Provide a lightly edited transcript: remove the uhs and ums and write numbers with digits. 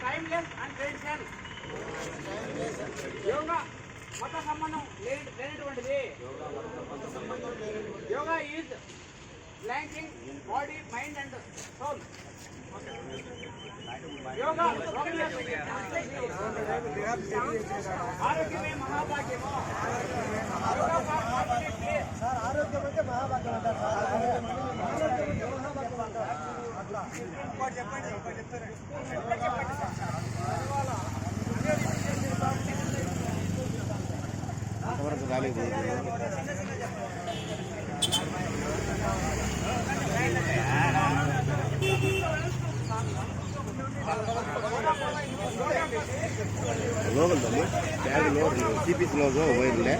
Timeless and traditional. Yoga మత సంబంధం లేనటువంటిది. Yoga is blanking body, mind and soul. Yoga ఆరోగ్యమే మహాభాగ్యము. Yoga for confident place. ఆరోగ్యం అంటే మహాభాగ్యం అంటారు. అంతవరకు రాలేదు. లోగల్ బ్యాగ్ లో CPC లోగో పోయిందిలే.